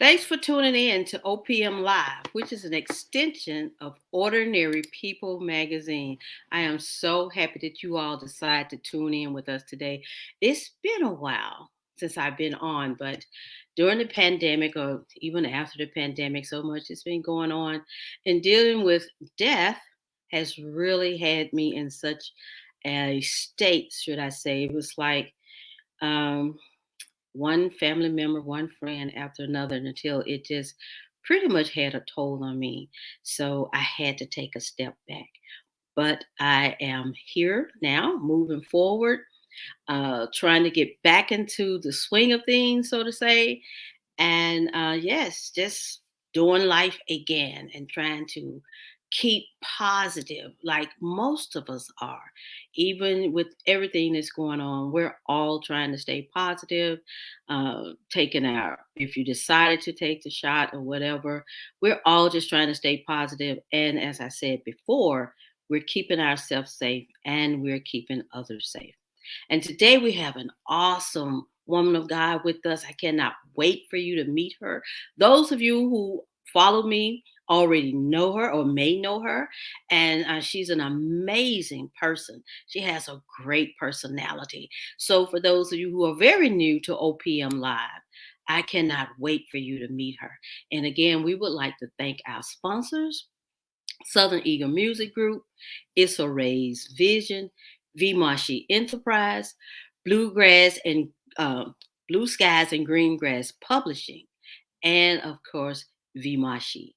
Thanks for tuning in to OPM Live, which is an extension of Ordinary People magazine. I am so happy that you all decided to tune in with us today. It's been a while since I've been on, but during the pandemic, or even after the pandemic, so much has been going on, and dealing with death has really had me in such a state, should I say. It was like, um, one family member, one friend after another until it just pretty much had a toll on me. So I had to take a step back. But I am here now, moving forward, trying to get back into the swing of things, so to say. And yes, just doing life again and trying to keep positive like most of us are. Even with everything that's going on, we're all trying to stay positive. Taking our, if you decided to take the shot or whatever, we're all just trying to stay positive. And as I said before, we're keeping ourselves safe and we're keeping others safe. And today we have an awesome woman of God with us. I cannot wait for you to meet her. Those of you who follow me already know her or may know her, and she's an amazing person. She has a great personality. So, for those of you who are very new to OPM Live, I cannot wait for you to meet her. And again, we would like to thank our sponsors. Southern Eagle Music Group, Issa Rae's Vision, Vimashi Enterprise, Bluegrass and Blue Skies and Green Grass Publishing, and of course Vimashi.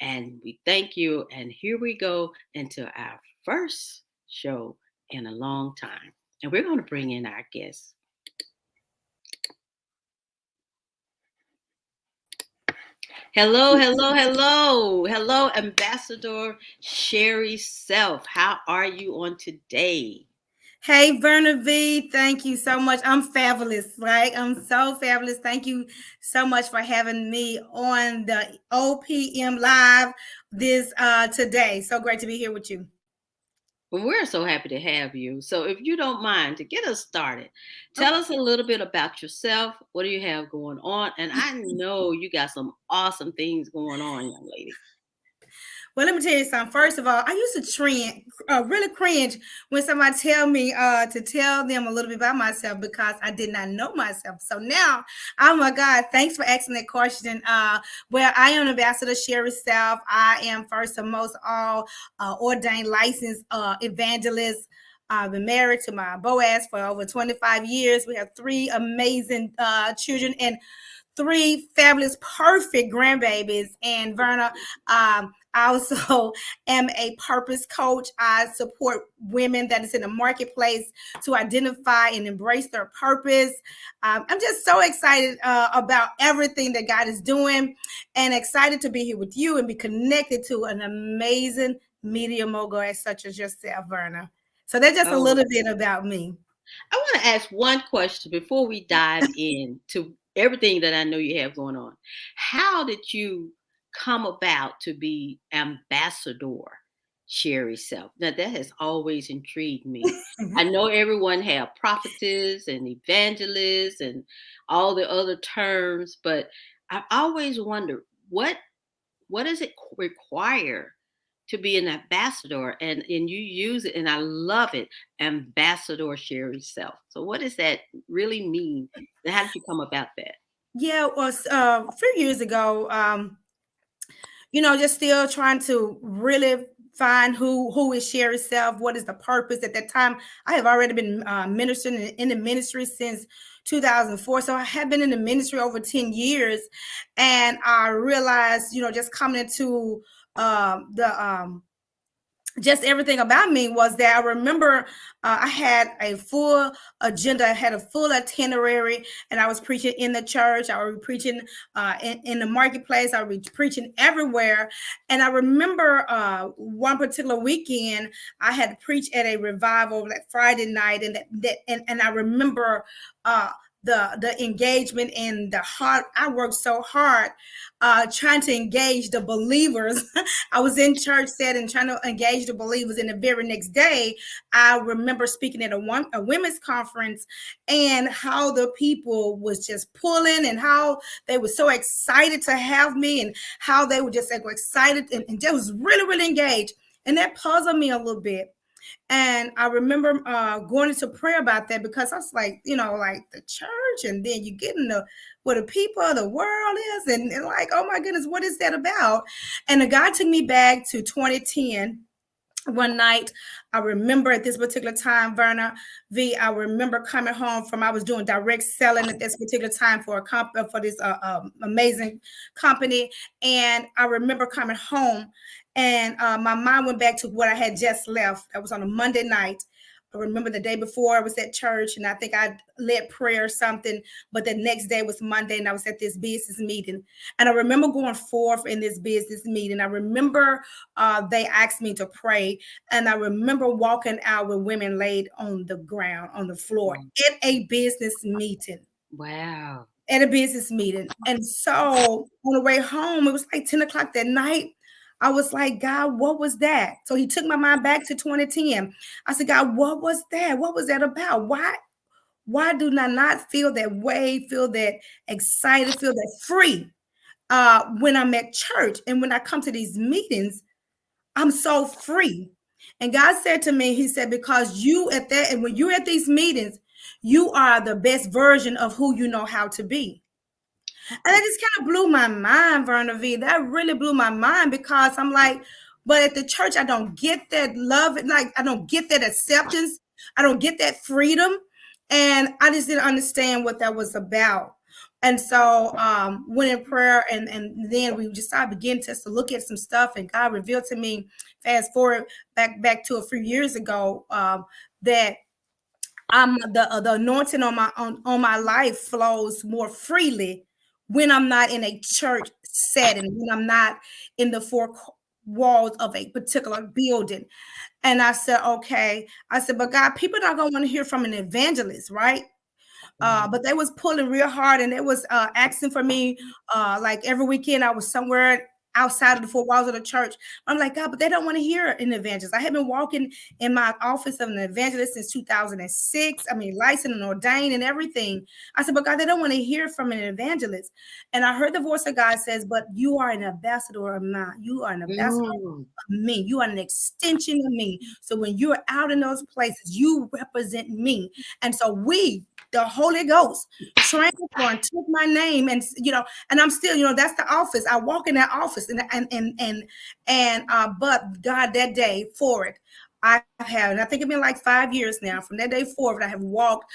And we thank you. And here we go into our first show in a long time. And we're going to bring in our guests. Hello, hello, hello. Hello, Ambassador Sherry Self. How are you on today? Hey, Verna V, thank you so much. I'm fabulous, right? I'm so fabulous. Thank you so much for having me on the OPM Live this today. So great to be here with you. Well, we're so happy to have you. So, if you don't mind, to get us started, tell us a little bit about yourself. What do you have going on? And I know you got some awesome things going on, young lady. Well, let me tell you something. First of all, I used to really cringe when somebody tell me to tell them a little bit about myself because I did not know myself. So now, oh my God, thanks for asking that question. Well, I am Ambassador Sherry Self. I am first and most all ordained licensed evangelist. I've been married to my Boaz for over 25 years. We have three amazing children and three fabulous, perfect grandbabies. And Verna, I also am a purpose coach. I support women that is in the marketplace to identify and embrace their purpose. I'm just so excited about everything that God is doing and excited to be here with you and be connected to an amazing media mogul as such as yourself, Verna. So that's just a Oh, little bit about me. I want to ask one question before we dive into everything that I know you have going on. How did you come about to be Ambassador Sherry Self? Now, that has always intrigued me. I know everyone have prophetess and evangelist and all the other terms, but I always wonder what does it require to be an ambassador, and you use it, and I love it. Ambassador Sherry Self. So what does that really mean, and how did you come about that? Yeah, well, a few years ago, just still trying to really find who is Sherry Self, what is the purpose. At that time, I have already been ministering in the ministry since 2004, so I have been in the ministry over 10 years, and I realized, just coming into the just everything about me was that I remember I had a full agenda, I had a full itinerary, and I was preaching in the church, I was preaching in the marketplace, I was preaching everywhere. And I remember one particular weekend, I had to preach at a revival that Friday night, and I remember. the engagement and the heart. I worked so hard trying to engage the believers. I was in church setting trying to engage the believers, and the very next day I remember speaking at a women's conference, and how the people was just pulling, and how they were so excited to have me, and how they were just like excited, and just was really really engaged, and that puzzled me a little bit. And I remember going into prayer about that, because I was like, like the church, and then you get into what the people of the world is, and like, oh my goodness, what is that about? And the guy took me back to 2010. One night, I remember at this particular time, Verna V, I remember coming home from, I was doing direct selling at this particular time for for this amazing company. And I remember coming home, and my mind went back to what I had just left. That was on a Monday night. I remember the day before I was at church, and I think I led prayer or something, but the next day was Monday, and I was at this business meeting. And I remember going forth in this business meeting. I remember they asked me to pray, and I remember walking out with women laid on the ground, on the floor, at a business meeting. Wow. At a business meeting. And so on the way home, it was like 10 o'clock that night. I was like, God, what was that? So he took my mind back to 2010. I said, God, what was that? What was that about? Why do I not feel that way, feel that excited, feel that free when I'm at church? And when I come to these meetings, I'm so free. And God said to me, he said, because you at that, and when you're at these meetings, you are the best version of who you know how to be. And that just kind of blew my mind, Verna V. That really blew my mind, because I'm like, but at the church, I don't get that love. Like, I don't get that acceptance. I don't get that freedom. And I just didn't understand what that was about. And so went in prayer, and then we just started beginning to look at some stuff, and God revealed to me, fast forward back to a few years ago, that I'm the anointing on my life flows more freely when I'm not in a church setting, when I'm not in the four walls of a particular building. And I said, okay. I said, but God, people not gonna want to hear from an evangelist, right? But they was pulling real hard, and it was asking for me. Like every weekend, I was somewhere outside of the four walls of the church. I'm like, God, but they don't want to hear an evangelist. I have been walking in my office of an evangelist since 2006. I mean, licensed and ordained and everything. I said, but God, they don't want to hear from an evangelist. And I heard the voice of God says, but you are an ambassador of mine. You are an ambassador me. You are an extension of me. So when you're out in those places, you represent me. And so the Holy Ghost transformed, took my name, and and I'm still, that's the office. I walk in that office, but God, that day forward, I have, and I think it's been like 5 years now. From that day forward, I have walked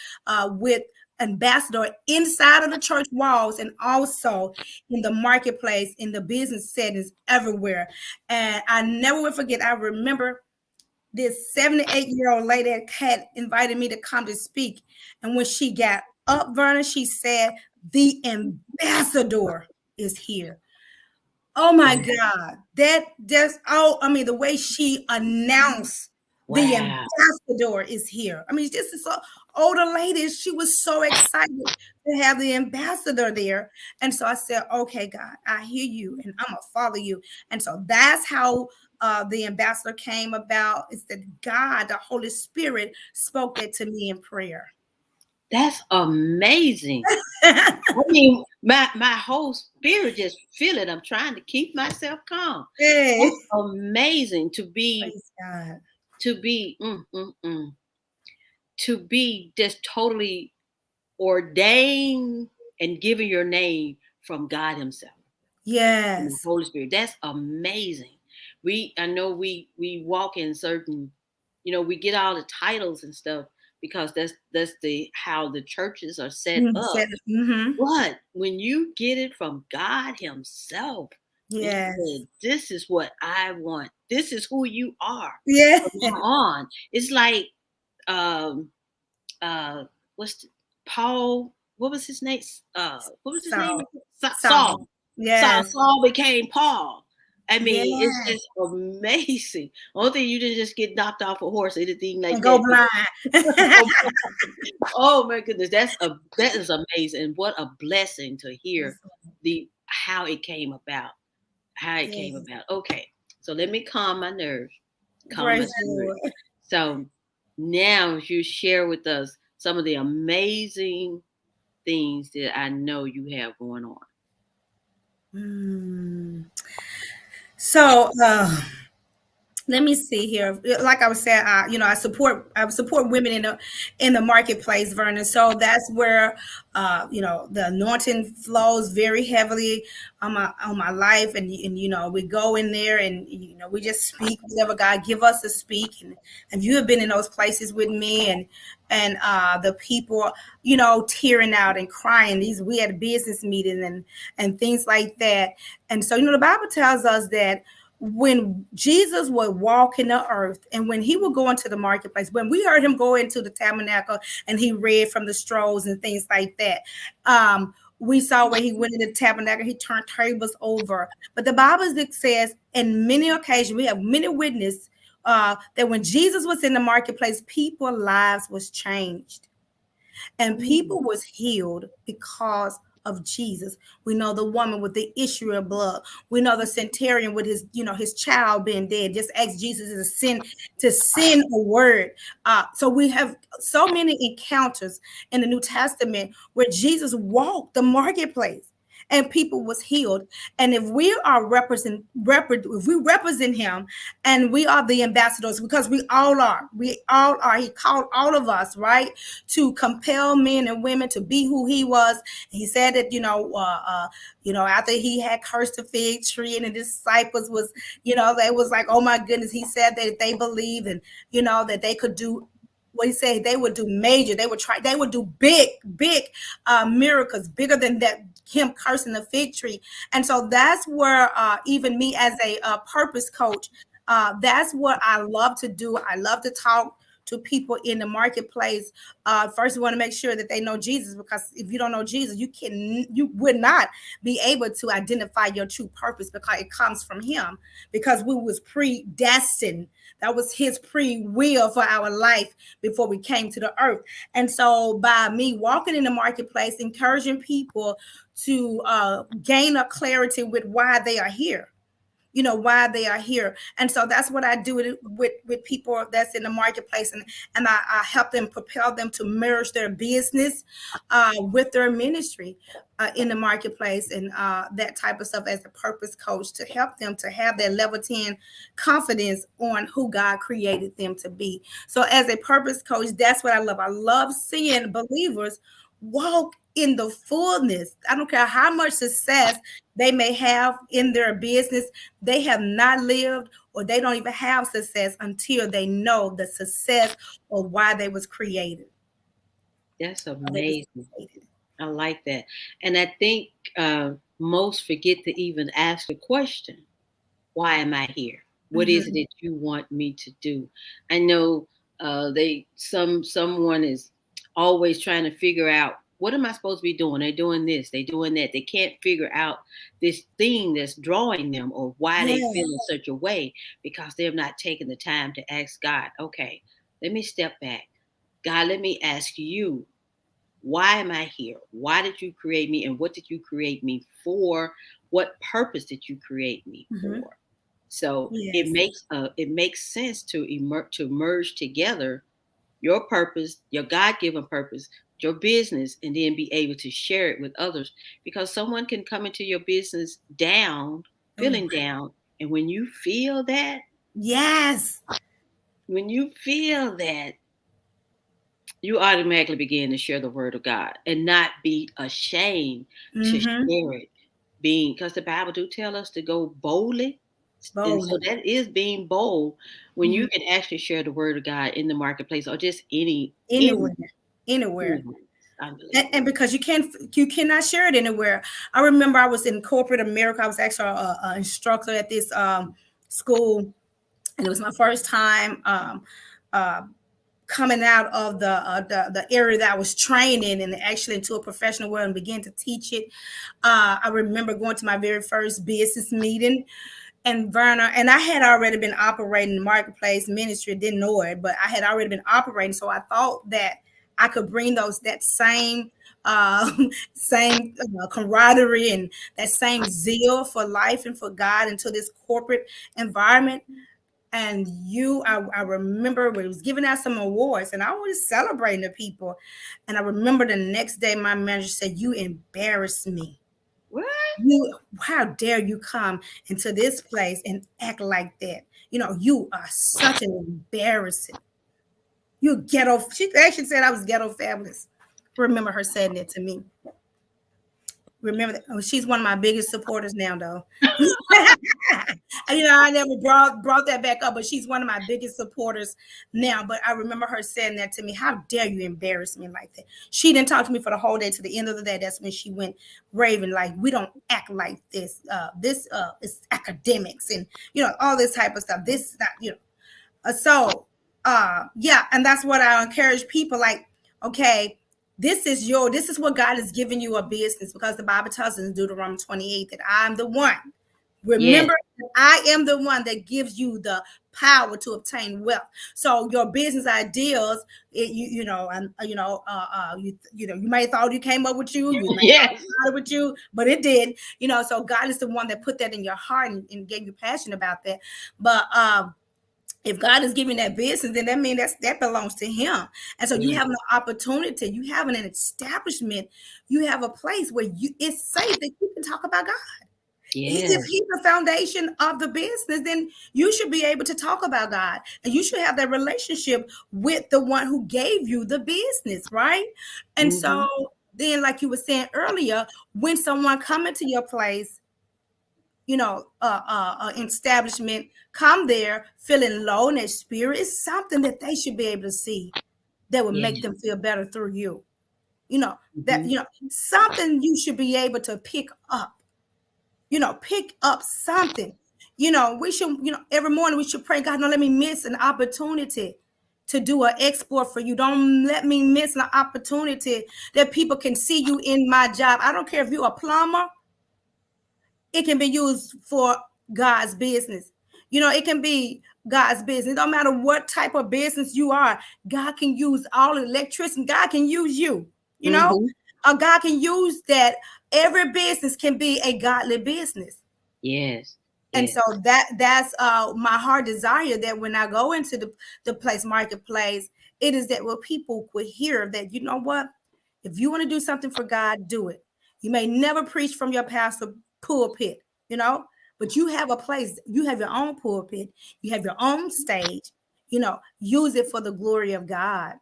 with ambassador inside of the church walls, and also in the marketplace, in the business settings, everywhere. And I never will forget. I remember this 78-year-old lady had invited me to come to speak. And when she got up, Verna, she said, the ambassador is here. Oh my God. I mean, the way she announced the ambassador is here. I mean, this is an older lady. She was so excited to have the ambassador there. And so I said, okay, God, I hear you, and I'm going to follow you. And so that's how the ambassador came about. It's that God, the Holy Spirit, spoke that to me in prayer. That's amazing. I mean, my whole spirit just feel it. I'm trying to keep myself calm. Hey. That's amazing to be Praise God. to be to be just totally ordained and given your name from God Himself. And the Yes. Holy Spirit. That's amazing. I know we walk in certain, we get all the titles and stuff because that's the how the churches are set up. Mm-hmm. But when you get it from God Himself, and He Yes. said, "This is what I want. This is who you are Yeah. from now on." It's like, um, what's Paul? What was his name? What was his name? Saul. Saul. Saul. Yes. Saul became Paul. I mean, it's Yes. just amazing. Only thing you didn't just get knocked off a horse, anything like And go that. blind. Oh my goodness, that is amazing. What a blessing to hear Yes. the how it came about. How it came Yes. about. Okay, so let me calm my nerves. Calm my Praise the spirit. Lord. So now you share with us some of the amazing things that I know you have going on. Mm. So, let me see here. Like I was saying, I support women in the marketplace, Vernon. So that's where the anointing flows very heavily on my life, and we go in there, and we just speak whatever God give us to speak. And you have been in those places with me, and the people tearing out and crying. These we had a business meeting and things like that. And so the Bible tells us that when Jesus would walk in the earth and when he would go into the marketplace, when we heard him go into the tabernacle and he read from the scrolls and things like that, we saw where he went in the tabernacle, he turned tables over. But the Bible says, in many occasions, we have many witnesses that when Jesus was in the marketplace, people's lives was changed and Mm. people was healed because of Jesus. We know the woman with the issue of blood. We know the centurion with his child being dead. Just ask Jesus to send a word. So we have so many encounters in the New Testament where Jesus walked the marketplace and people was healed. And if we are if we represent him, and we are the ambassadors, because we all are. He called all of us, right, to compel men and women to be who he was. He said that after he had cursed the fig tree and the disciples was, they was like, oh my goodness. He said that if they believed, and that they could do what he said, they would do major, they would do big miracles, bigger than that, him cursing the fig tree. And so that's where even me as a purpose coach, that's what I love to do. I love to talk to people in the marketplace. First, we want to make sure that they know Jesus, because if you don't know Jesus, you would not be able to identify your true purpose, because it comes from him, because we was predestined. That was his pre-will for our life before we came to the earth. And so by me walking in the marketplace, encouraging people to gain a clarity with why they are here, why they are here. And so that's what I do with people that's in the marketplace, and I help them, propel them to merge their business with their ministry in the marketplace, and that type of stuff, as a purpose coach, to help them to have that level 10 confidence on who God created them to be. So as a purpose coach, that's what I love seeing believers walk in the fullness. I don't care how much success they may have in their business, they have not lived, or they don't even have success until they know the success or why they was created. That's Why they was amazing. created. I like that. And I think most forget to even ask the question, why am I here? What is it Mhm. that you want me to do? I know someone is always trying to figure out, what am I supposed to be doing? They're doing this, they're doing that. They can't figure out this thing that's drawing them, or why they Yeah. feel in such a way, because they've not taken the time to ask God, okay, let me step back. God, let me ask you, why am I here? Why did you create me? And what did you create me for? What purpose did you create me Mhm. for? So Yes. it makes sense to merge together your purpose, your God given purpose, your business, and then be able to share it with others. Because someone can come into your business down, Oh, feeling down, and yes. when you feel that, you automatically begin to share the word of God and not be ashamed to Mhm. share it. Being, because the Bible do tell us to go boldly. And so Boldly. that is being bold when Mhm. you can actually share the word of God in the marketplace, or just any Anywhere. Anywhere. anywhere. And Unbelievable. because you cannot share it anywhere. I remember I was in corporate America. I was actually a instructor at this school, and it was my first time uh, coming out of the area that I was training, and actually into a professional world, and began to teach it. I remember going to my very first business meeting, and Verna, and I had already been operating the marketplace ministry, didn't know it, but I had already been operating. So I thought that I could bring that same uh same camaraderie and that same zeal for life and for God into this corporate environment. And I remember we was giving out some awards and I was celebrating the people. And I remember the next day my manager said, "You embarrassed me. What? How dare you come into this place and act like that? You are such an embarrassing. You ghetto." She actually said I was ghetto fabulous. Remember her saying that to me. Remember that. Oh, she's one of my biggest supporters now, though. I never brought that back up, but she's one of my biggest supporters now. But I remember her saying that to me. How dare you embarrass me like that? She didn't talk to me for the whole day. To the end of the day, that's when she went raving like, "We don't act like this. This is academics and all this type of stuff. This is not yeah, and that's what I encourage people. Like, okay, this is what God has given you a business, because the Bible tells us in Deuteronomy 28 that I'm the one. Yes. Remember, I am the one that gives you the power to obtain wealth. So your business ideas, you may have thought you came up with you may have thought Yes. it started with you, but it did. So God is the one that put that in your heart and gave you passion about that. But if God is giving that business, then that means that belongs to Him. And so you Yes. have an opportunity, you have an establishment, you have a place where it's safe that you can talk about God. If Yes. He's the foundation of the business, then you should be able to talk about God, and you should have that relationship with the one who gave you the business, right? And so Mm-hmm. then, like you were saying earlier, when someone come into your place, establishment, come there feeling low in their spirit, is something that they should be able to see that would make Yes. them feel better through you. You know, that, Mm-hmm. something you should be able to pick up, pick up something. We should, every morning we should pray, God, don't let me miss an opportunity to do an export for you. Don't let me miss an opportunity that people can see you in my job. I don't care if you're a plumber, it can be used for God's business. It can be God's business. It don't matter what type of business you are. God can use all electricity. God can use you. You know, Mm-hmm. God can use that. Every business can be a godly business. Yes. And so Yes. that's my heart desire, that when I go into the place marketplace, it is that what people would hear, that what, if you want to do something for God, do it. You may never preach from your pastor pulpit, but you have a place, you have your own pulpit, you have your own stage, use it for the glory of God.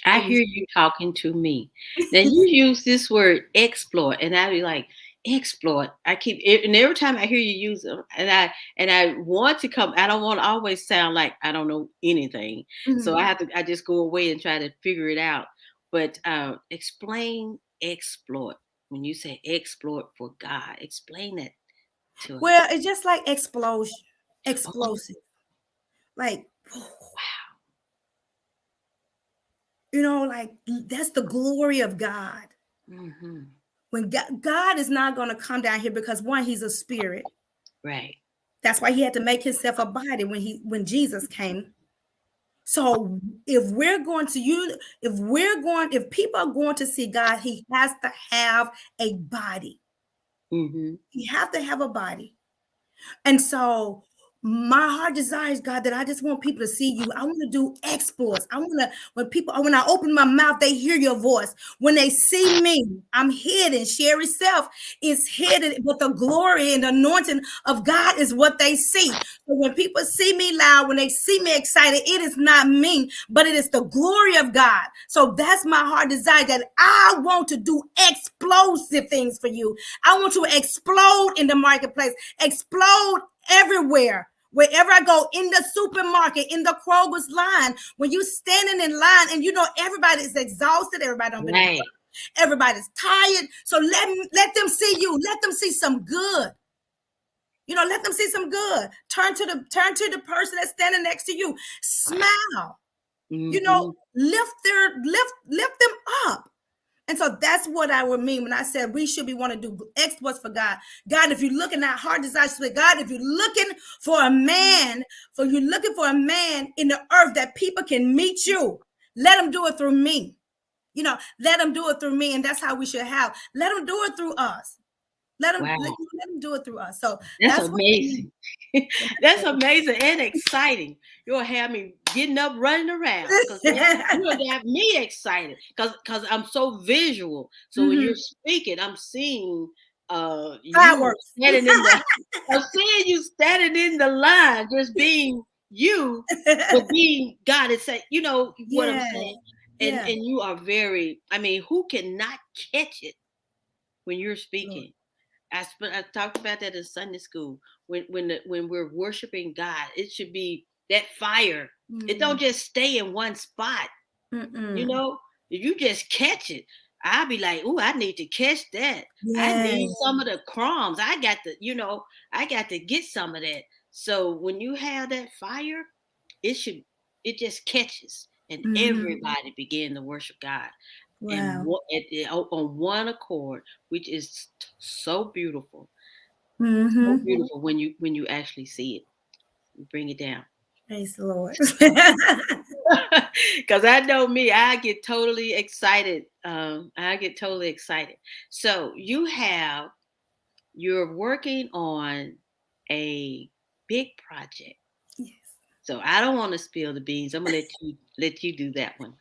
I It hear was you talking to me. Now you use this word exploit, and I be like, exploit. I keep and every time I hear you use them, and I want to come. I don't want to always sound like I don't know anything. So Mhm. I just go away and try to figure it out. But explain exploit. When you say exploit for God, explain that to us. Well, it's just like explosion, Oh, explosive, like wow. like that's the glory of God. Hmm. When God is not going to come down here, because one, He's a spirit. Right. That's why He had to make Himself a body when Jesus came. So if people are going to see God, He has to have a body. Hmm. He have to have a body. And so my heart desires, God, that I just want people to see you. I want to do exploits. I want to, when I open my mouth, they hear your voice. When they see me, I'm hidden. Sherry Self is hidden, but the glory and the anointing of God is what they see. So when people see me loud, when they see me excited, it is not me, but it is the glory of God. So that's my heart desire, that I want to do explosive things for you. I want to explode in the marketplace, explode everywhere. Wherever I go, in the supermarket, in the Kroger's line, when you standing in line and everybody is exhausted, everybody don't been to Right. work, everybody's tired. So let them see you. Let them see some good. Let them see some good. Turn to the person that's standing next to you. Smile. Hmm. Lift them up. And so that's what I would mean when I said we should be want to do exploits for God. God, if you're looking at heart desires for God, if you're looking for a man, for you're looking for a man in the earth that people can meet you, let them do it through me. Let them do it through me, and that's how we should have. Let them do it through us. Wow. Let them do it through us. So That's that's what I mean. amazing. That's amazing and exciting. You'll have me getting up, running around, because you'll have me excited because I'm so visual. So when you're Mhm. speaking, I'm seeing you Fireworks. standing in the I'm seeing you standing in the line, just being you, but being God. It's say, you know what I'm Yes. saying? And Yeah. and you are very, I mean, who cannot catch it when you're Lord. speaking? I talked about that in Sunday school. When we're worshiping God, it should be that fire. It Mm. don't just stay in one spot. You Mm-mm. know, if you just catch it, I'll be like, "Ooh, I need to catch that. I need Yes. some of the crumbs. I got to get some of that." So when you have that fire, it should it just catches, and Mhm. everybody begin to worship God and Wow. on one accord, which is so beautiful. So Mhm. beautiful when you actually see it. You bring it down. Praise the Lord. Because I know me, I get totally excited. I get totally excited. So you're working on a big project. Yes. So I don't want to spill the beans. I'm gonna let you do that one.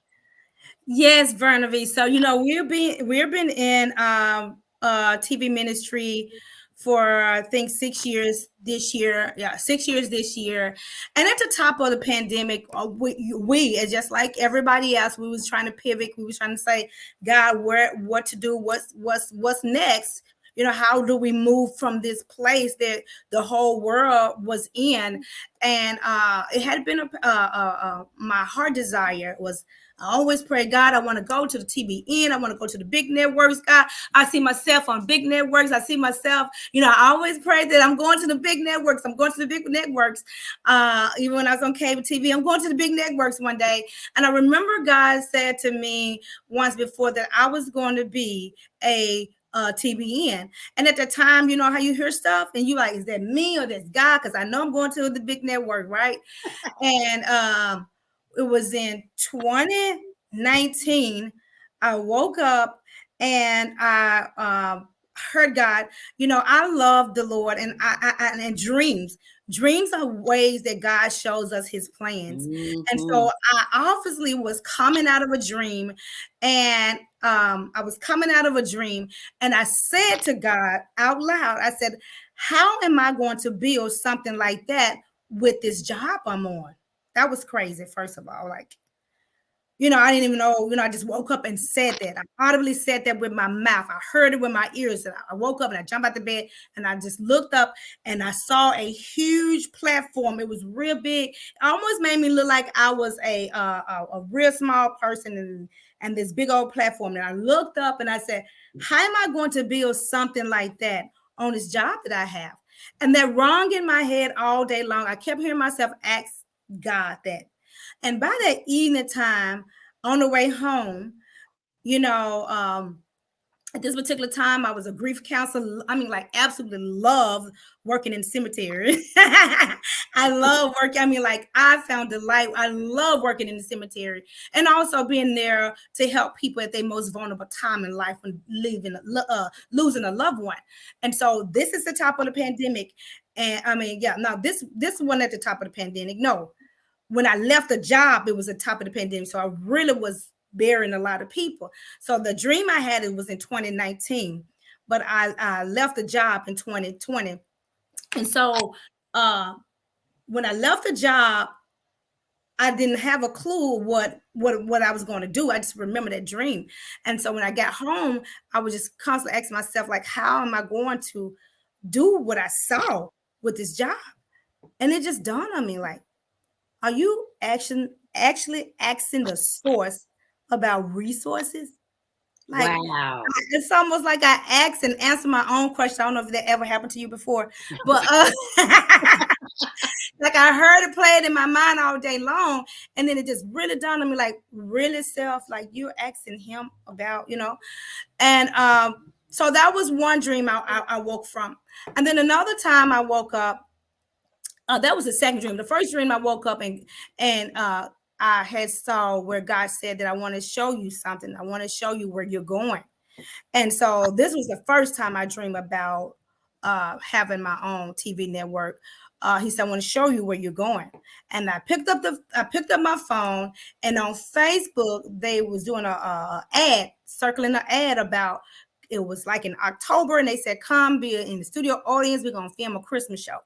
Yes, Bernabe. So we've been in TV ministry for I think 6 years this year. Yeah, 6 years this year. And at the top of the pandemic, we as just like everybody else, we was trying to pivot. We was trying to say, God, what to do? What's next? How do we move from this place that the whole world was in? And it had been my heart desire was I always pray, God, I want to go to the TBN. I want to go to the big networks, God. I see myself on big networks. I see myself, I always pray that I'm going to the big networks. I'm going to the big networks. Even when I was on cable TV, I'm going to the big networks one day. And I remember God said to me once before that I was going to be a TBN. And at the time, you know how you hear stuff and you like, is that me or that's God? Because I know I'm going to the big network, right? And it was in 2019. I woke up and I heard God. I love the Lord, and and dreams are ways that God shows us his plans. And Hmm. so I obviously was coming out of a dream, and I was coming out of a dream, and I said to God out loud, I said, how am I going to build something like that with this job I'm on? That was crazy, first of all. Like, I didn't even know, I just woke up and said that. I audibly said that with my mouth. I heard it with my ears. And I woke up and I jumped out the bed and I just looked up and I saw a huge platform. It was real big. It almost made me look like I was a real small person and this big old platform. And I looked up and I said, how am I going to build something like that on this job that I have? And that rung in my head all day long. I kept hearing myself ask God that. And by that evening time, on the way home, at this particular time, I was a grief counselor. I mean, like, absolutely love working in cemetery. I love working. I mean, like, I found delight. I love working in the cemetery and also being there to help people at their most vulnerable time in life when losing a loved one. And so this is the top of the pandemic. And I mean, yeah, no, this one at the top of the pandemic. No, when I left the job, it was the top of the pandemic. So I really was burying a lot of people. So the dream I had, it was in 2019, but I left the job in 2020. And so uh, when I left the job, I didn't have a clue what I was going to do. I just remember that dream. And so when I got home, I was just constantly asking myself, like, how am I going to do what I saw with this job? And it just dawned on me, like, are you actually asking the source about resources? Like, Wow. it's almost like I asked and answered my own question. I don't know if that ever happened to you before, but Like I heard it playing in my mind all day long. And then it just really dawned on me, like, really, self, like you're asking him about, And so that was one dream I woke from. And then another time I woke up, that was the second dream. The first dream I woke up and I had saw where God said that I want to show you something. I want to show you where you're going. And so this was the first time I dreamed about having my own TV network. He said, "I want to show you where you're going." And I picked up my phone, and on Facebook they was doing a ad, circling an ad about. It was like in October, and they said, "Come be in the studio audience. We're gonna film a Christmas show."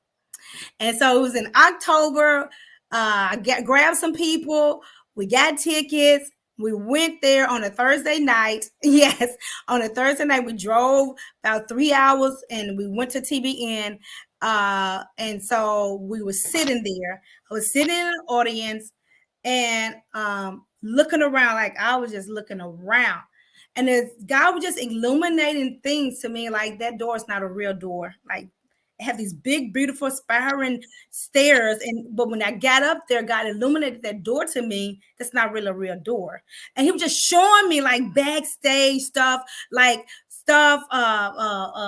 And so it was in October. Grabbed some people. We got tickets. We went there on a Thursday night. Yes, on a Thursday night, we drove about 3 hours and we went to TBN. And so we were sitting there. I was sitting in an audience and looking around, like I was just looking around. And as God was just illuminating things to me, like that door is not a real door. Like have these big, beautiful, spiraling stairs. But when I got up there, God illuminated that door to me. That's not really a real door. And he was just showing me like backstage stuff, like stuff,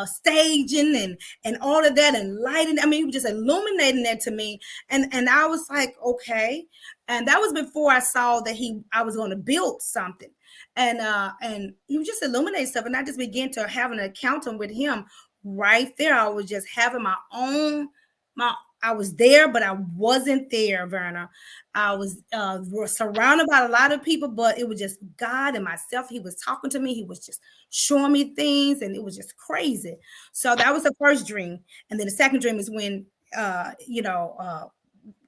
staging and all of that and lighting. I mean, he was just illuminating that to me. And I was like, okay. And that was before I saw that I was going to build something. And he was just illuminating stuff. And I just began to have an encounter with him right there. I was just having I was there, but I wasn't there, Verna. I was surrounded by a lot of people, but it was just God and myself. He was talking to me. He was just showing me things, and it was just crazy. So that was the first dream. And then the second dream is when, the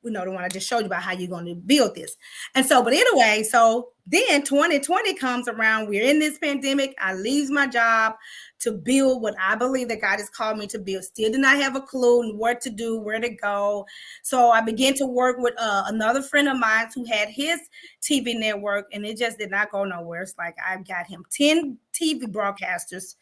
one I just showed you about how you're going to build this. And so, but anyway, so then 2020 comes around. We're in this pandemic. I leave my job to build what I believe that God has called me to build. Still did not have a clue what to do, where to go. So I began to work with another friend of mine who had his TV network, and it just did not go nowhere. It's like I got him 10 TV broadcasters.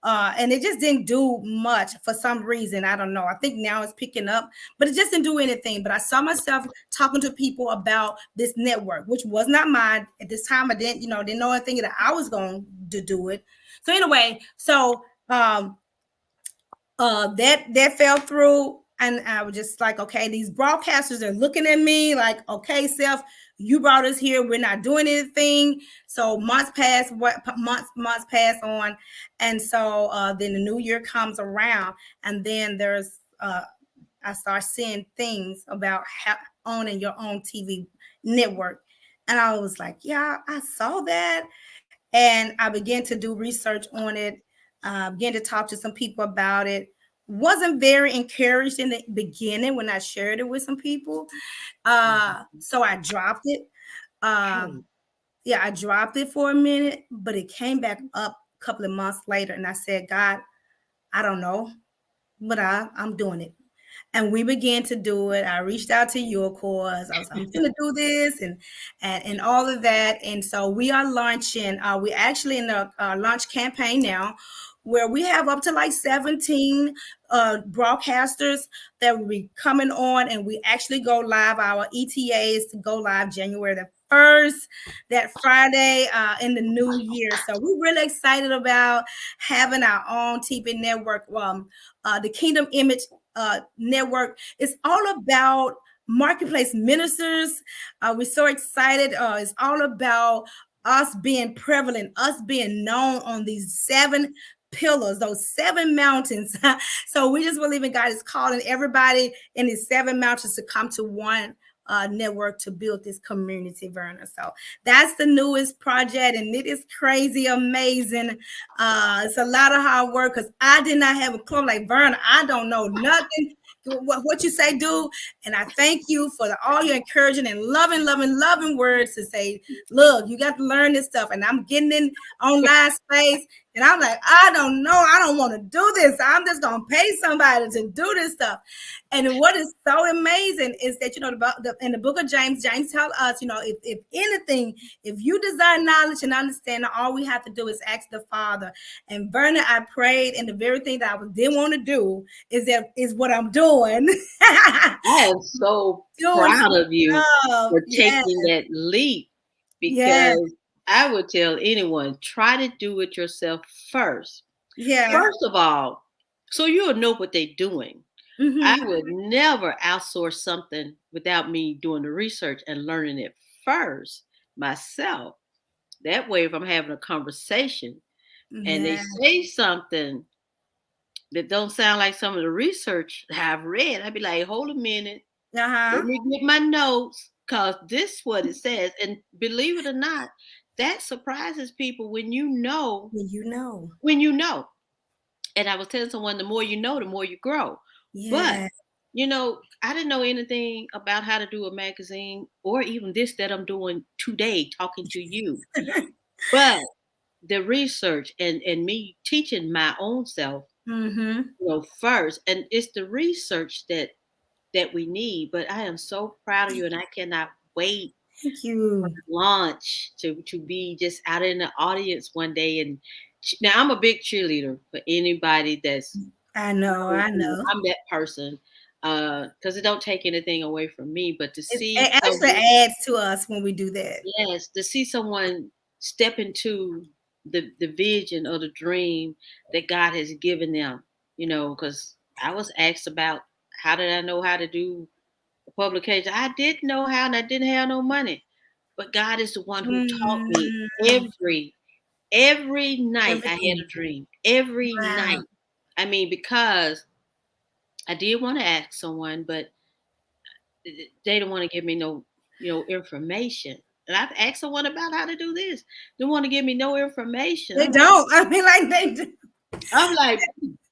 And it just didn't do much for some reason. I don't know. I think now it's picking up, but it just didn't do anything. But I saw myself talking to people about this network, which was not mine at this time. I didn't know anything that I was going to do it. So anyway, that fell through. And I was just like, okay, these broadcasters are looking at me like, okay, Seth, you brought us here. We're not doing anything. So months pass on. And so then the new year comes around. And then I start seeing things about owning your own TV network. And I was like, yeah, I saw that. And I began to do research on it, began to talk to some people about it. Wasn't very encouraged in the beginning when I shared it with some people. So I dropped it. I dropped it for a minute, but it came back up a couple of months later. And I said, God, I don't know, but I'm doing it. And we began to do it. I reached out to you, of course. I was like, I'm going to do this and all of that. And so we are launching. We're actually in the launch campaign now, where we have up to like 17 broadcasters that will be coming on, and we actually go live. Our ETAs to go live January the 1st, that Friday in the new year. So we're really excited about having our own TV network. The Kingdom Image network is all about marketplace ministers. We're so excited. It's all about us being prevalent, us being known on these 7 pillars, those 7 mountains. So we just believe in God is calling everybody in these 7 mountains to come to one network to build this community, Verna. So that's the newest project, and it is crazy amazing. It's a lot of hard work because I did not have a clue. Like, Verna, I don't know nothing. What you say, do. And I thank you for all your encouraging and loving words to say, look, you got to learn this stuff. And I'm getting in on live space, And I'm like, I don't know. I don't want to do this. I'm just going to pay somebody to do this stuff. And what is so amazing is that, in the book of James, James tells us, if anything, if you desire knowledge and understanding, all we have to do is ask the Father. And Verna, I prayed, and the very thing that didn't want to do is what I'm doing. I am so Doing proud some of you stuff. for Yes. taking that leap Yes. because I would tell anyone try to do it yourself first. Yeah. First of all, so you'll know what they're doing. I Mm-hmm. would never outsource something without me doing the research and learning it first myself. That way, if I'm having a conversation and they Yeah. say something that don't sound like some of the research I've read, I'd be like, hold a minute, let Uh-huh. me get my notes, because this is what it says. And believe it or not, that surprises people Well, you know. when you know. And I was telling someone, the more you know, the more you grow. But Yeah. I didn't know anything about how to do a magazine or even this that I'm doing today, talking to you. But the research and me teaching my own self, Mm-hmm. first, and it's the research that we need. But I am so proud of you, and I cannot wait Thank you. launch to be just out in the audience one day. And now I'm a big cheerleader for anybody that's I know. I know. I'm that person, because it don't take anything away from me, but to see It actually someone, adds to us when we do that. yes, to see someone step into the vision or the dream that God has given them, because I was asked about how did I know how to do a publication. I didn't know how, and I didn't have no money, but God is the one who taught me. Mm, Every night I had everything. a dream. Every Wow. night. I mean, because I did want to ask someone, but they don't want to give me no, information. And I've asked someone about how to do this. They want to give me no information. They don't. I mean, like they do. I'm like,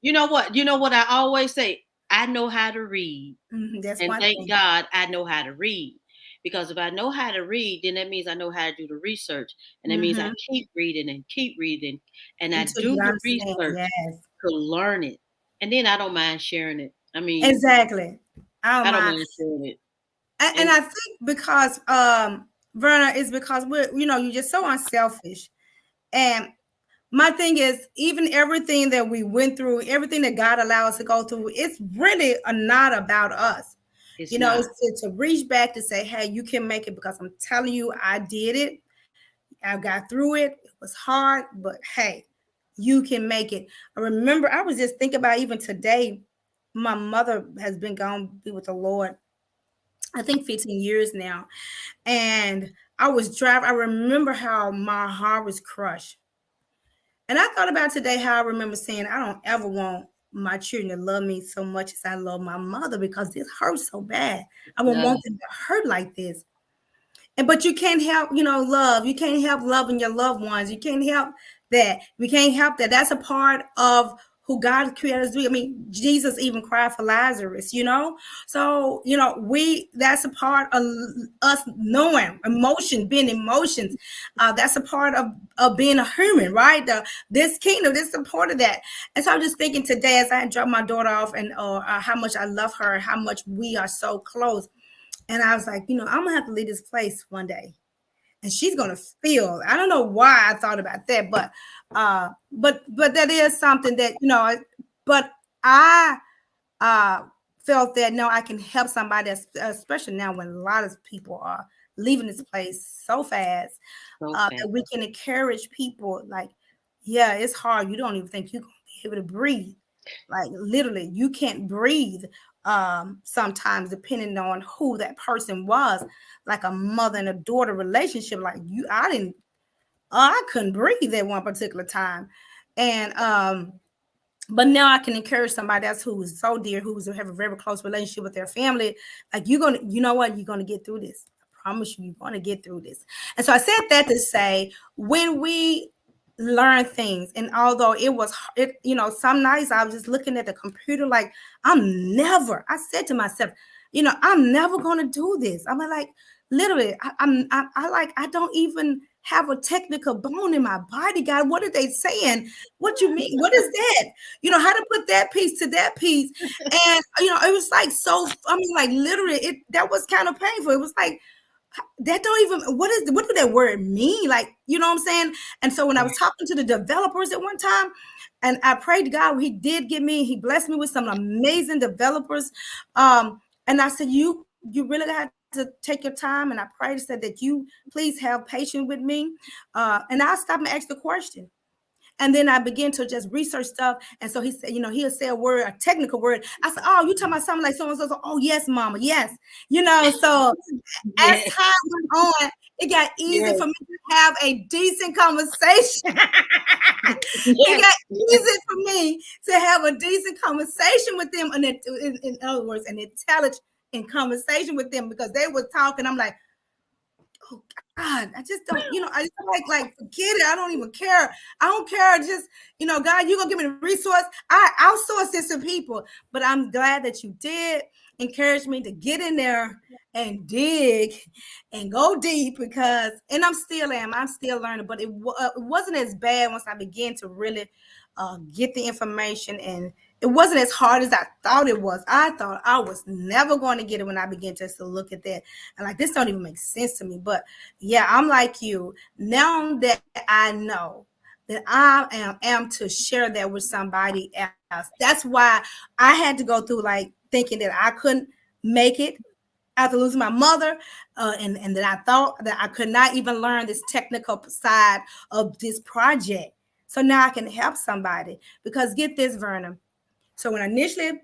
you know what? You know what I always say? I know how to read. That's And one thank thing. God I know how to read. Because if I know how to read, then that means I know how to do the research. And that means I Mm-hmm. keep reading and keep reading. And I Until do you the understand. research Yes. to learn it. And then I don't mind sharing it. I mean, Exactly. I don't I don't mind. mind sharing it. And And I think because Verna is because you're just so unselfish. And my thing is, even everything that we went through, everything that God allowed us to go through, it's really not about us. it's not. It's to reach back to say, hey, you can make it because I'm telling you, I did it. I got through it. It was hard, but hey, you can make it. I remember I was just thinking about even today, my mother has been gone be with the Lord, I think 15 years now. And I was driving. I remember how my heart was crushed. And I thought about today how I remember saying, I don't ever want my children to love me so much as I love my mother because this hurts so bad. I won't Yeah, want them to hurt like this. And but you can't help, love. You can't help loving your loved ones. You can't help that. We can't help that. That's a part of who God created us to be. I mean, Jesus even cried for Lazarus. So, we that's a part of us knowing emotion, being emotions. That's a part of being a human, right? This kingdom, this is a part of that. And so I'm just thinking today as I dropped my daughter off and how much I love her, how much we are so close. And I was like, I'm gonna have to leave this place one day. And she's gonna feel. I don't know why I thought about that, but that is something that, but I uh felt that no, I can help somebody, especially now when a lot of people are leaving this place so fast, so fast. that we can encourage people like, yeah, it's hard. You don't even think you're gonna be able to breathe. Like literally, you can't breathe sometimes depending on who that person was, like a mother and a daughter relationship. Like I couldn't breathe at one particular time. And but now I can encourage somebody else who is so dear, who's have a very close relationship with their family. Like you know what, you're gonna get through this. I promise you, you're gonna get through this. And so I said that to say when we learn things, and although some nights I was just looking at the computer like I said to myself, I'm never gonna do this. I'm like literally, I like I don't even have a technical bone in my body, God. What are they saying? What you mean? What is that? How to put that piece to that piece. And it was like so, I mean, like literally, that was kind of painful. It was like, that don't even, what do that word mean? Like, you know what I'm saying? And so when I was talking to the developers at one time, and I prayed to God, he blessed me with some amazing developers. And I said, you really got to take your time. And I prayed, said that you please have patience with me. And I stopped and asked the question. And then I began to just research stuff. And so he said, he'll say a word, a technical word. I said, oh, you talking about something like so and so? Oh, yes, mama, yes. So as Yes. time went on, it got easy Yes. for me to have a decent conversation. It Yes. got Yes. easy for me to have a decent conversation with them. And in other words, an intelligent in conversation with them, because they were talking. I'm like, oh God, I just don't, I just like forget it. I don't even care. I don't care. Just, God, you're gonna give me the resource. I outsource this to people. But I'm glad that you did encourage me to get in there and dig and go deep, because and I'm still learning, but it wasn't as bad once I began to really get the information, and it wasn't as hard as I thought it was. I thought I was never going to get it when I began just to look at that. And like, this don't even make sense to me. But yeah, I'm like you. Now that I know that I am to share that with somebody else. That's why I had to go through like thinking that I couldn't make it after losing my mother, and that I thought that I could not even learn this technical side of this project. So now I can help somebody. Because get this, Verna. So when initially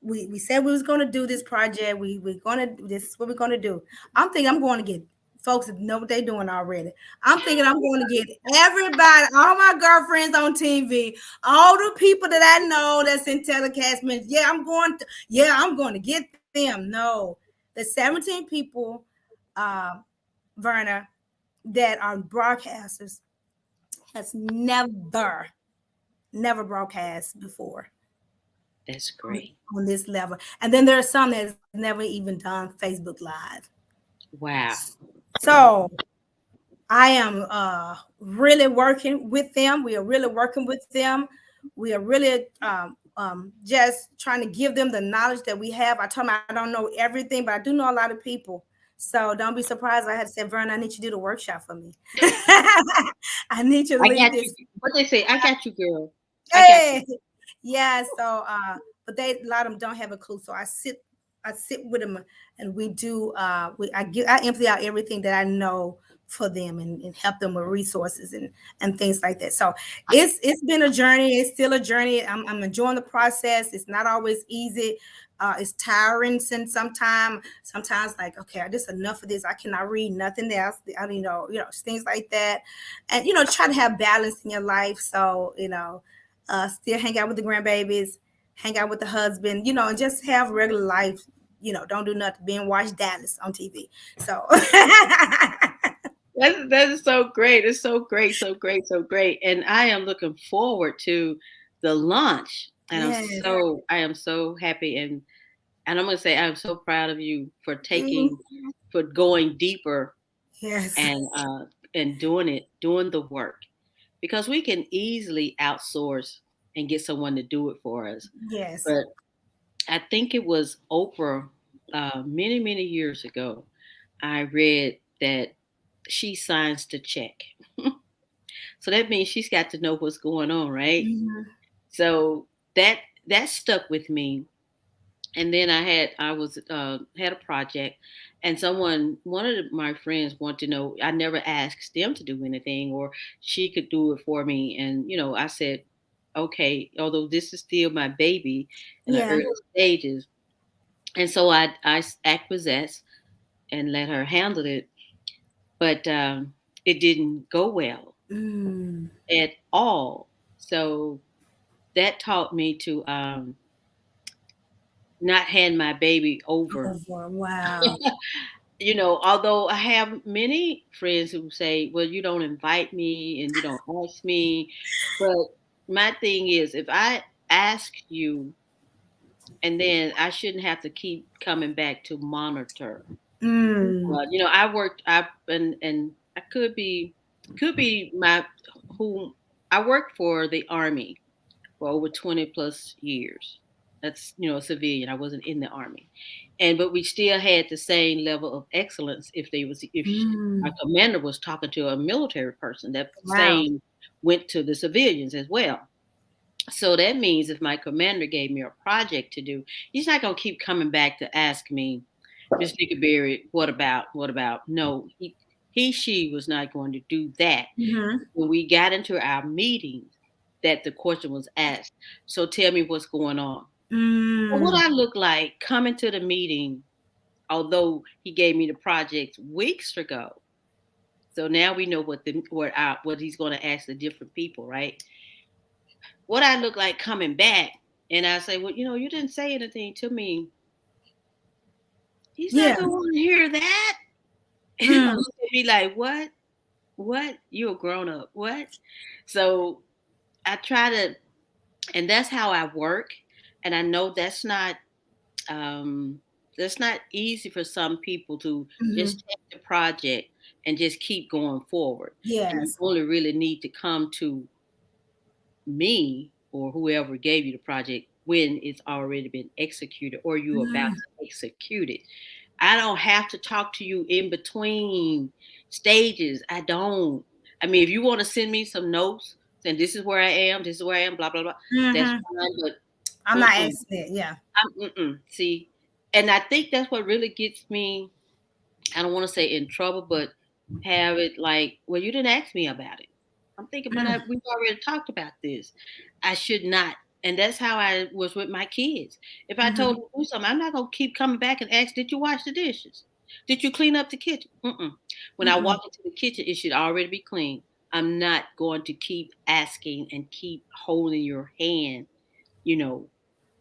we said we was going to do this project, we're going to do this is what we're going to do. I'm thinking I'm going to get folks that know what they're doing already. I'm thinking I'm going to get everybody, all my girlfriends on TV, all the people that I know that's in telecastment. I'm going to get them. No, the 17 people, uh, Verna, that are broadcasters has never broadcast before That's on, great. on this level. And then there are some that's never even done Facebook Live. Wow. So I am really working with them. We are really working with them. We are really just trying to give them the knowledge that we have. I told them I don't know everything, but I do know a lot of people. So don't be surprised. I had to say, Vern, I need you to do the workshop for me. I need you to I lead got you. this. What they say? I got you, girl. I got you. Hey, yeah. So, but a lot of them don't have a clue. So I sit with them, and we do. I empty out everything that I know for them, and help them with resources and things like that. So it's been a journey. It's still a journey. I'm enjoying the process. It's not always easy. It's tiring, and sometimes like, okay, I just enough of this. I cannot read nothing else. Things like that, and try to have balance in your life. So still hang out with the grandbabies, hang out with the husband, and just have regular life. Don't do nothing. Being watch Dallas on TV. So That is so great. It's so great, so great, so great. And I am looking forward to the launch. And yes, I am so happy, and I'm gonna say I'm so proud of you for mhm, for going deeper yes, and doing the work, because we can easily outsource and get someone to do it for us. yes. But I think it was Oprah, many many years ago. I read that she signs the check, so that means she's got to know what's going on, right? Mhm. So that that stuck with me. And then I was had a project, and one of my friends wanted to know. I never asked them to do anything, or she could do it for me. And I said, okay, although this is still my baby in the Yeah. early stages. And so I acquiesced and let her handle it, but it didn't go well Mm. at all. So that taught me to not hand my baby over. Over. Wow. Although I have many friends who say, well, you don't invite me and you don't ask me. But my thing is, if I ask you, and then I shouldn't have to keep coming back to monitor. Mm. I worked, and I could be my who I worked for the army for over 20 plus years. That's a civilian. I wasn't in the army, and but we still had the same level of excellence. My Mm, commander was talking to a military person, that wow. same went to the civilians as well. So that means if my commander gave me a project to do, he's not going to keep coming back to ask me, Miss Nickerberry, what about? No, she was not going to do that. Hmm. When we got into our meetings, that the question was asked. So tell me what's going on. Well, what Mm, I look like coming to the meeting, although he gave me the project weeks ago. So now we know what he's going to ask the different people, right? What I look like coming back, and I say, well, you didn't say anything to me. He's not yeah. going to want to hear that. He's Mm, going to be like, what? What? You're a grown up. What? So I try to, and that's how I work. And I know um, that's not easy for some people to hmm. just take the project and just keep going forward. And you Yes. only really need to come to me or whoever gave you the project when it's already been executed or you're about Mm, to execute it. I don't have to talk to you in between stages. I don't. I mean, if you want to send me some notes saying this is where I am, blah blah blah, that's hmm. fine. But I'm not mm-mm, asking it. Yeah. see, and I think that's what really gets me. I don't want to say in trouble, but have it like, well, you didn't ask me about it. I'm thinking, but Mm, we've already talked about this. I should not. And that's how I was with my kids. If I told hmm. them to do something, I'm not going to keep coming back and ask, did you wash the dishes? Did you clean up the kitchen? Mm-mm. When I Mm-mm. walk into the kitchen, it should already be clean. I'm not going to keep asking and keep holding your hand, you know,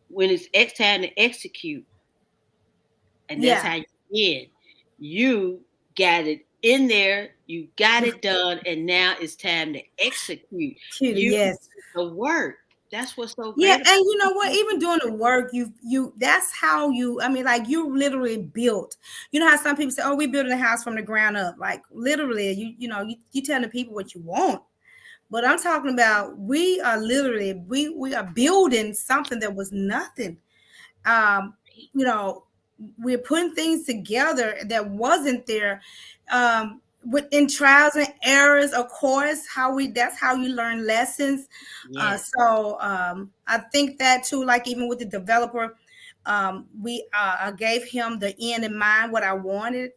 when it's time to execute, and that's Yeah. how you did. You got it in there, you got it done, and now it's time to execute. Cutie. You Yes. did the work. That's what's so Yeah, great about and you know what? it. Even doing the work, you that's how you. I mean, like you literally built. You know how some people say, "Oh, we building a house from the ground up." Like literally, you telling the people what you want. But I'm talking about we are literally we are building something that was nothing. um you know we're putting things together that wasn't there, within trials and errors, of course. How we That's how you learn lessons. Yes. I think that too, like even with the developer, we I gave him the end in mind, what I wanted.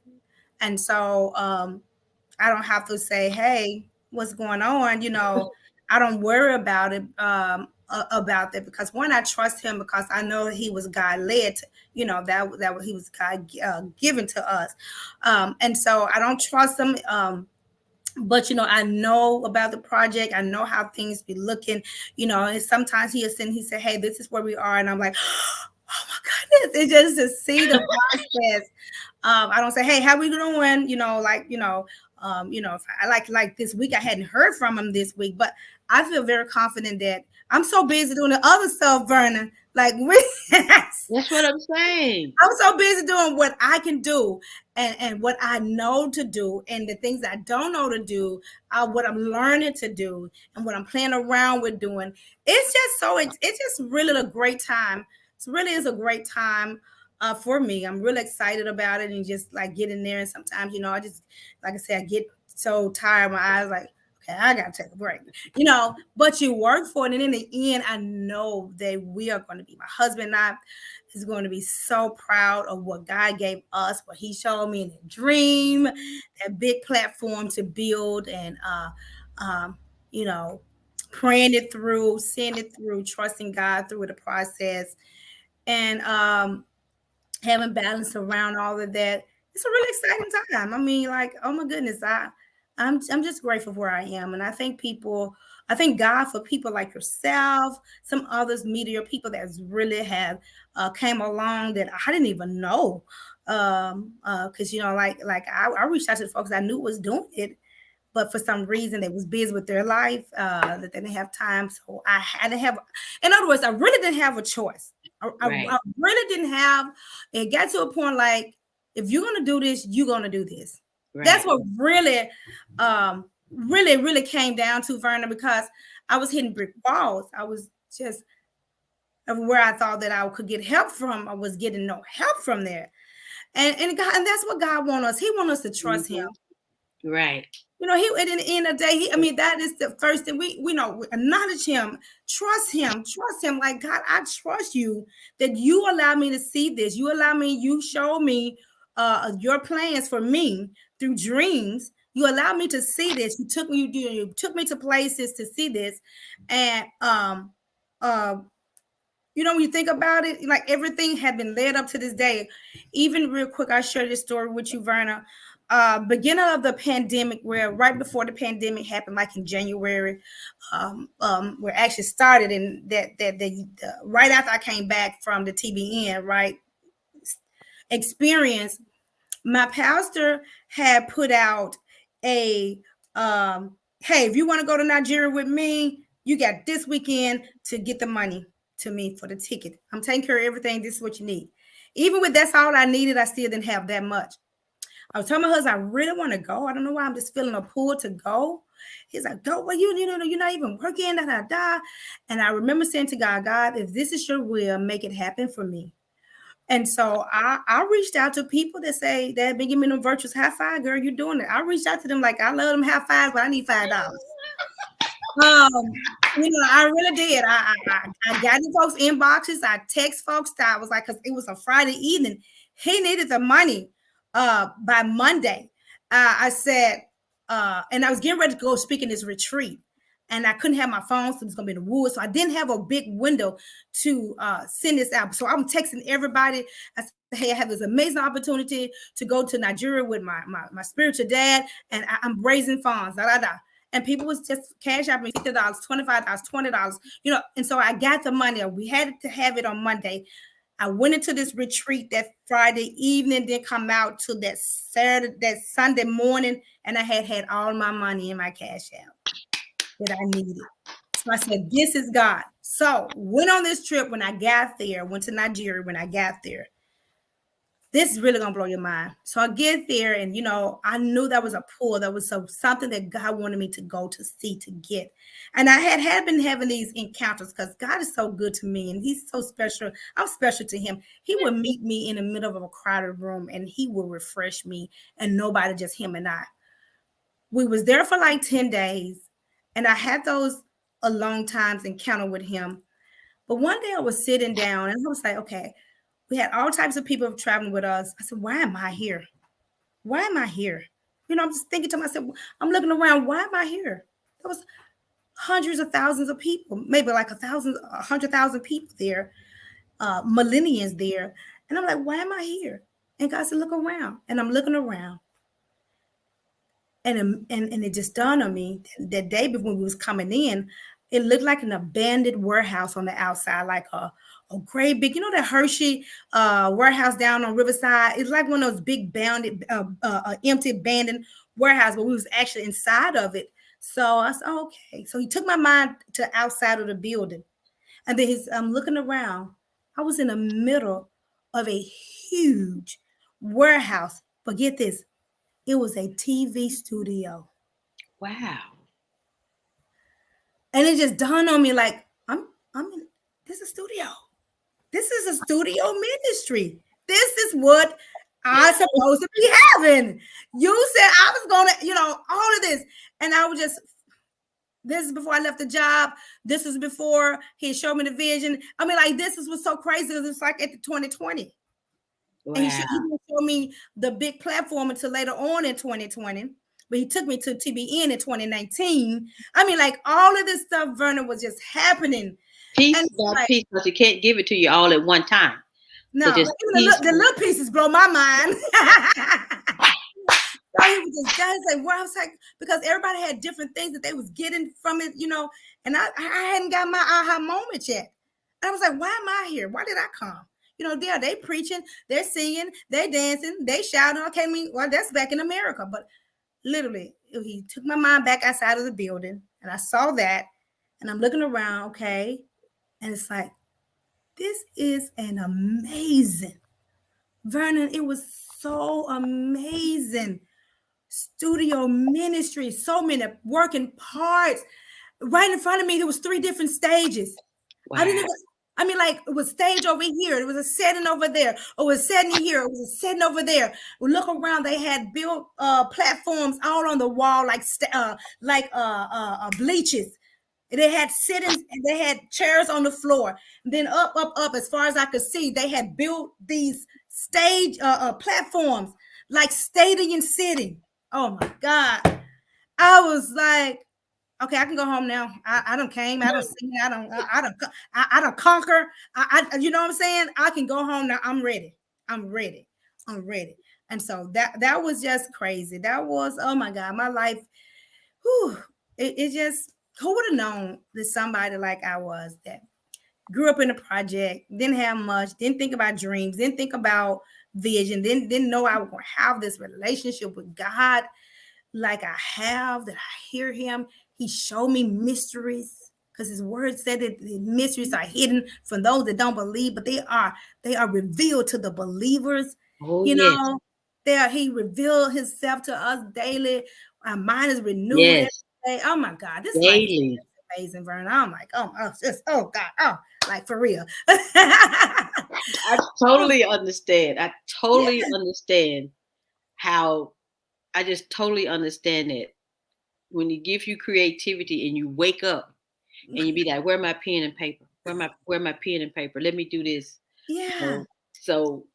And so I don't have to say, "Hey, what's going on?" I don't worry about it, about that, because one, I trust him because I know he was God led. That he was God given to us, and so I don't trust him. But I know about the project. I know how things be looking. And sometimes he said, "Hey, this is where we are," and I'm like, "Oh my goodness!" It's just to see the process. I don't say, "Hey, how we doing?" If I like this week, I hadn't heard from him this week, but I feel very confident that I'm so busy doing the other stuff, Vernon. Like That's what I'm saying. I'm so busy doing what I can do, and what I know to do, and the things I don't know to do, what I'm learning to do, and what I'm playing around with doing. It's just really a great time. It really is a great time for me. I'm really excited about it, and just like getting there. And sometimes, I just, like I said, I get so tired. My eyes like, okay, I gotta take a break. But you work for it, and in the end, I know that we are going to be, my husband and I is going to be so proud of what God gave us, what He showed me in a dream, that big platform to build, and um, you know, praying it through, seeing it through, trusting God through the process, and having balance around all of that. It's a really exciting time. I mean, like, oh my goodness, I'm just grateful for where I am, and I thank God for people like yourself, some others, media people that's really have came along that I didn't even know. Because I reached out to the folks I knew was doing it, but for some reason they was busy with their life, that they didn't have time. So I had to have, in other words, I really didn't have a choice. I Right. really didn't have. It got to a point like, if you're gonna do this, you're gonna do this. That's Right. what really came down to, Verna, because I was hitting brick walls. I was just where I thought that I could get help from. I was getting no help from there. And God, and that's what God wants us. He wants us to trust Him. Hmm. Right. He at the end of the day, I mean, that is the first thing we know. We acknowledge Him, trust Him. Like, God, I trust you that you allow me to see this. You show me your plans for me through dreams. You allow me to see this. You took me to places to see this, and uh, when you think about it, like everything had been led up to this day. Even real quick, I'll share this story with you, Verna. Beginning of the pandemic, where right before the pandemic happened, like in January, where actually started in right after I came back from the TBN, right, experience, my pastor had put out a hey, if you want to go to Nigeria with me, you got this weekend to get the money to me for the ticket. I'm taking care of everything. This is what you need. Even with that's all I needed, I still didn't have that much. I was telling my husband I really want to go. I don't know why, I'm just feeling a pull to go. He's like, go. Well, you're not even working. Da da da. And I remember saying to God, God, if this is your will, make it happen for me. And so I reached out to people that say that have been giving me them virtuous high five, girl. You doing it? I reached out to them like I love them high fives, but I need $5. I really did. I got in folks' inboxes. I text folks that I was like, because it was a Friday evening. He needed the money by Monday. I said, and I was getting ready to go speak in this retreat. And I couldn't have my phone, so it was gonna be in the woods. So I didn't have a big window to send this out. So I'm texting everybody. I said, hey, I have this amazing opportunity to go to Nigeria with my spiritual dad, and I'm raising funds. Da da da. And people was just cash out me $50, $25, $20, And so I got the money. We had to have it on Monday. I went into this retreat that Friday evening, then come out to that Sunday morning, and I had all my money in my cash out that I needed. So I said, this is God. So went on this trip. When I got there, went to Nigeria. When I got there, this is really gonna blow your mind. So I get there, and I knew that was a pull. That was something that God wanted me to go to see, to get. And I had been having these encounters because God is so good to me, and He's so special. I'm special to Him. He would meet me in the middle of a crowded room, and He will refresh me, and nobody, just Him and I. We was there for like 10 days, and I had those alone times encounter with Him. But one day I was sitting down, and I was like, okay, we had all types of people traveling with us. I said, why am I here? Why am I here? I'm just thinking to myself, I'm looking around, why am I here? There was hundreds of thousands of people, maybe like 100,000 people there, millennials there. And I'm like, why am I here? And God said, look around. And I'm looking around. And it just dawned on me that day before we was coming in, it looked like an abandoned warehouse on the outside, like a great big, that Hershey warehouse down on Riverside. It's like one of those big bounded, empty abandoned warehouse, but we was actually inside of it. So I said, oh, okay. So He took my mind to outside of the building, and then I'm looking around. I was in the middle of a huge warehouse, but get this, it was a TV studio. Wow. And it just dawned on me like, I'm in this is a studio. This is a studio ministry. This is what I supposed to be having. You said I was gonna, all of this. And I was just, this is before I left the job. This is before He showed me the vision. I mean, like, this is what's so crazy. It's like at the 2020. And Wow. He didn't show me the big platform until later on in 2020. But He took me to TBN in 2019. I mean, like, all of this stuff, Vernon, was just happening. Piece And by like, piece, but you can't give it to you all at one time. So no, just even piece. the little pieces blow my mind. So He was just, guys, like, where I was like, because everybody had different things that they was getting from it, and I hadn't got my aha moment yet. And I was like, why am I here? Why did I come? They preaching, they're singing, they dancing, they shouting. Okay, well, that's back in America. But literally, He took my mind back outside of the building, and I saw that, and I'm looking around, okay, and it's like, this is an amazing, Vernon. It was so amazing, studio ministry, so many working parts. Right in front of me, there was three different stages. I didn't Wow. even. I mean, like it was stage over here, it was a setting over there, or it was setting here, it was a setting over there. We look around; they had built platforms all on the wall, bleachers. They had sittings and they had chairs on the floor. And then up, as far as I could see, they had built these stage platforms like stadium sitting. Oh my God. I was like, okay, I can go home now. I don't came. I don't sing. I don't conquer. You know what I'm saying? I can go home now. I'm ready. I'm ready. I'm ready. And so that was just crazy. That was, oh my God, my life. Whew, it just, who would have known that somebody like I was that grew up in a project, didn't have much, didn't think about dreams, didn't think about vision, didn't know I was going to have this relationship with God like I have, that I hear him. He showed me mysteries because his word said that the mysteries are hidden from those that don't believe, but they are revealed to the believers. Oh, You yes. know, he revealed himself to us daily. Our mind is renewed every Yes. day. Oh my God, this life is Daily. amazing, Vernon. I'm like, just, oh God, oh, like for real. I Oh, totally understand. I totally yes, understand how I just totally understand it. When you give you creativity and you wake up and you be like, where my pen and paper? Where my pen and paper? Let me do this. yeah, So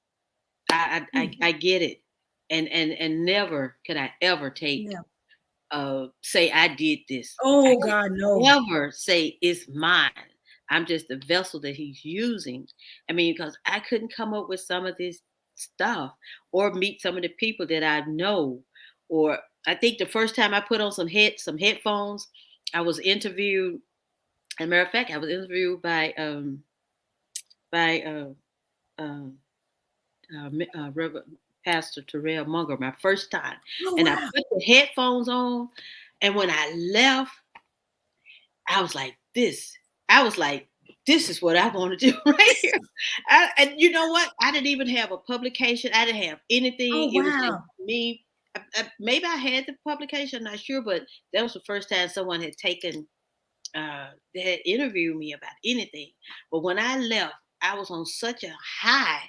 I mm, get it. And never could I ever take yeah. say I did this. I Oh could God, no. never say it's mine. I'm just the vessel that he's using. I mean, because I couldn't come up with some of this stuff or meet some of the people that I know. Or I think the first time I put on some headphones, I was interviewed. As a matter of fact, I was interviewed by Reverend Pastor Terrell Munger my first time, Oh and I wow. put the headphones on, and when I left, I was like, this is what I want to do right here. And you know what? I didn't even have a publication. I didn't have anything. Oh It was just wow. me. Maybe I had the publication. I'm not sure, but that was the first time someone had taken, they had interviewed me about anything. But when I left, I was on such a high.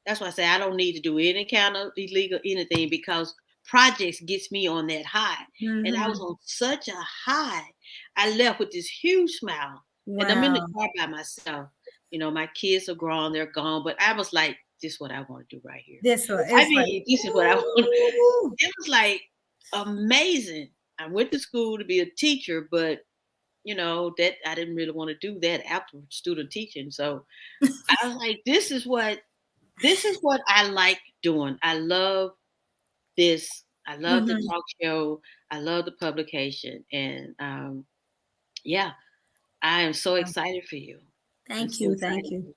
That's why I say I don't need to do any kind of illegal anything because projects gets me on that high. And I was Mhm. on such a high. I left with this huge smile. And I'm in the Wow. car by myself. My kids are grown, they're gone. But I was like, this is what I want to do right here. This one, I it's like, mean, this is what I want. ooh. It was like amazing. I went to school to be a teacher, but that I didn't really want to do that after student teaching. So I was like, this is what I like doing. I love this. I love the Mhm. talk show. I love the publication. And yeah, I am so excited for you. I'm Thank so you. Thank excited you. for you.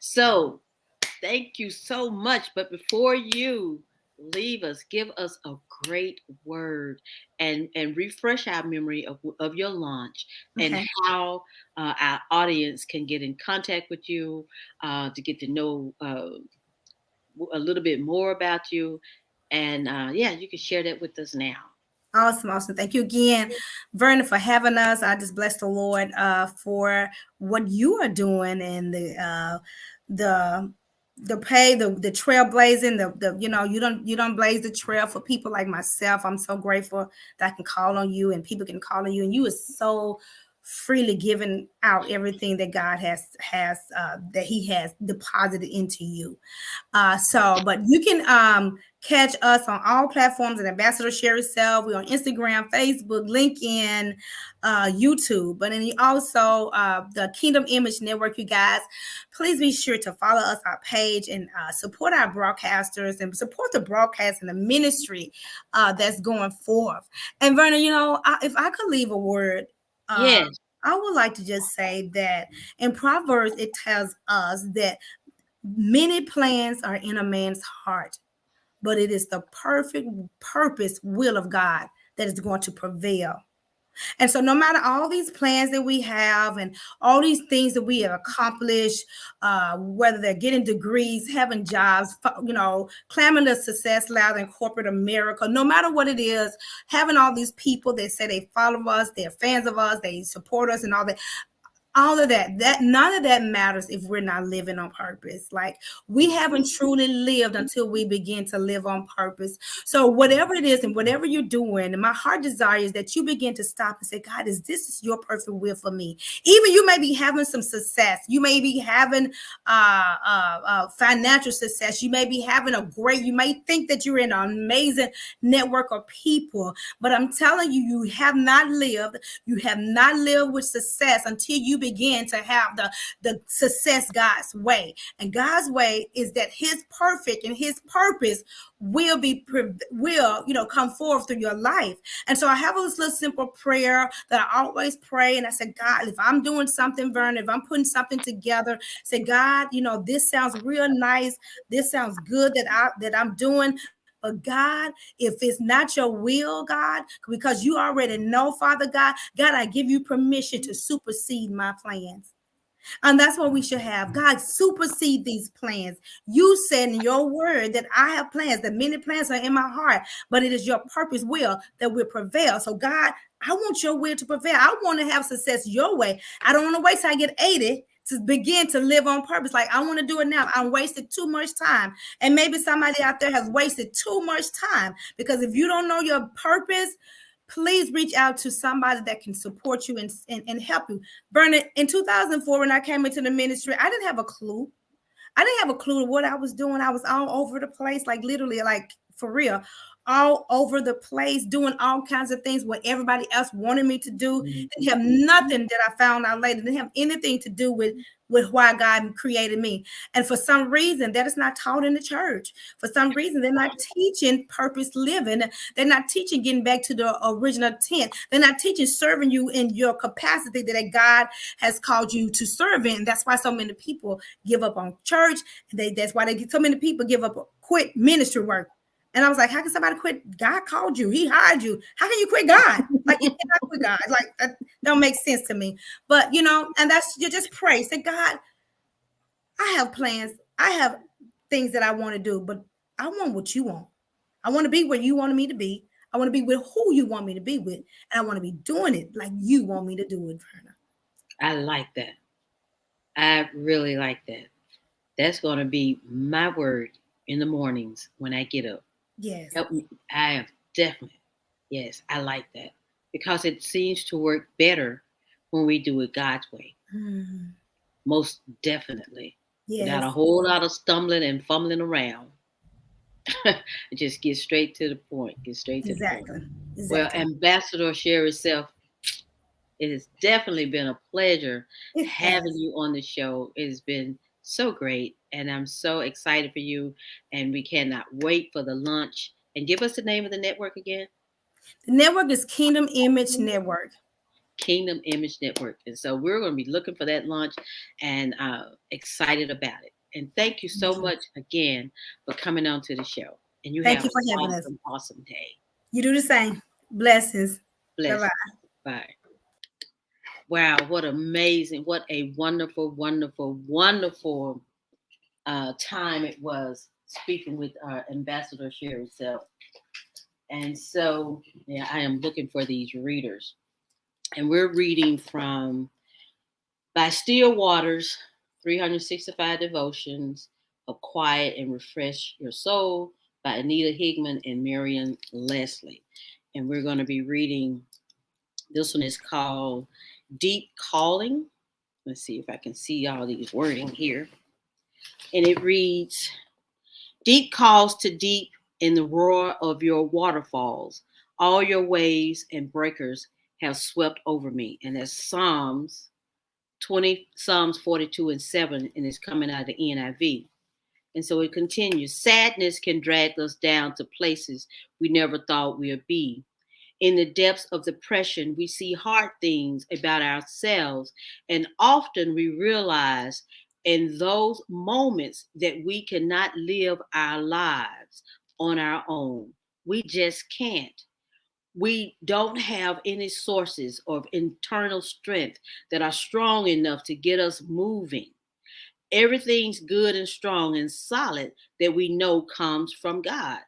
So thank you so much. But before you leave us, give us a great word and refresh our memory of your launch and Okay. how our audience can get in contact with you to get to know a little bit more about you. And yeah, you can share that with us now. Awesome, awesome. Thank you again, Vernon, for having us. I just bless the Lord for what you are doing and the the trailblazing, you don't blaze the trail for people like myself. I'm so grateful that I can call on you and people can call on you, and you is so freely giving out everything that God has that He has deposited into you. But you can catch us on all platforms at Ambassador Sherry Self. We're on Instagram, Facebook, LinkedIn, YouTube. But then also the Kingdom Image Network, you guys. Please be sure to follow us, our page, and support our broadcasters and support the broadcast and the ministry that's going forth. And Verna, if I could leave a word, Yes, I would like to just say that in Proverbs, it tells us that many plans are in a man's heart, but it is the perfect purpose, will of God that is going to prevail. And so, no matter all these plans that we have and all these things that we have accomplished, whether they're getting degrees, having jobs, claiming the success ladder in corporate America, no matter what it is, having all these people that say they follow us, they're fans of us, they support us, and all of that none of that matters if we're not living on purpose. Like, we haven't truly lived until we begin to live on purpose. So whatever it is and whatever you're doing, and my heart desire is that you begin to stop and say, God, is this your perfect will for me? Even you may be having some success, you may be having financial success, you may be having a great, you may think that you're in an amazing network of people, but I'm telling you, you have not lived with success until you begin to have the success God's way. And God's way is that his perfect and his purpose will come forth through your life. And so I have this little simple prayer that I always pray. And I said, God, if I'm doing something, Vernon, if I'm putting something together, say, God, this sounds real nice. This sounds good that I'm doing. But God, if it's not your will, God, because you already know, Father God, I give you permission to supersede my plans. And that's what we should have. God, supersede these plans. You said in your word that I have plans, that many plans are in my heart, but it is your purpose will that will prevail. So, God, I want your will to prevail. I want to have success your way. I don't want to wait till I get 80 to begin to live on purpose. Like, I want to do it now. I wasted too much time. And maybe somebody out there has wasted too much time, because if you don't know your purpose, please reach out to somebody that can support you and help you. Bernard, in 2004, when I came into the ministry, I didn't have a clue. I didn't have a clue what I was doing. I was all over the place, like literally, like for real, all over the place, doing all kinds of things what everybody else wanted me to do. Didn't have nothing that I found out later. Didn't have anything to do with why God created me. And for some reason, that is not taught in the church. For some reason, they're not teaching purpose living. They're not teaching getting back to the original intent. They're not teaching serving you in your capacity that God has called you to serve in. That's why so many people give up on church. That's why so many people quit ministry work. And I was like, how can somebody quit? God called you. He hired you. How can you quit God? Like, you cannot quit God. Like, that don't make sense to me. But, and that's, you just pray. Say, God, I have plans. I have things that I want to do, but I want what you want. I want to be where you wanted me to be. I want to be with who you want me to be with. And I want to be doing it like you want me to do it, Verna. I like that. I really like that. That's going to be my word in the mornings when I get up. Yes. Help me. I am definitely. Yes, I like that because it seems to work better when we do it God's way. Mm-hmm. Most definitely. Yes. Without a whole lot of stumbling and fumbling around. Just get straight to the point. Get straight to the point. Well, Exactly. Ambassador Sherry Self, it has definitely been a pleasure It having has. you on the show. It has been so great, and I'm so excited for you. And we cannot wait for the lunch. And give us the name of the network again. The network is Kingdom Image Network. Kingdom Image Network. And so we're going to be looking for that lunch and excited about it. And thank you so much again for coming on to the show. And you Thank have you an for having us. awesome, awesome day. You do the same. Blessings. Bye Bless. bye. Bye. Wow, what amazing, what a wonderful, wonderful, wonderful time it was speaking with our Ambassador Sherry Self. And so, yeah, I am looking for these readers. And we're reading from By Still Waters, 365 Devotions of Quiet and Refresh Your Soul by Anita Higman and Marian Leslie. And we're going to be reading, this one is called Deep Calling. Let's see if I can see all these wording here. And it reads, Deep calls to deep in the roar of your waterfalls. All your waves and breakers have swept over me. And that's Psalms 42 and 7, and it's coming out of the NIV. And so it continues. Sadness can drag us down to places we never thought we'd be. In the depths of depression, we see hard things about ourselves, and often we realize in those moments that we cannot live our lives on our own. We just can't. We don't have any sources of internal strength that are strong enough to get us moving. Everything's good and strong and solid that we know comes from God.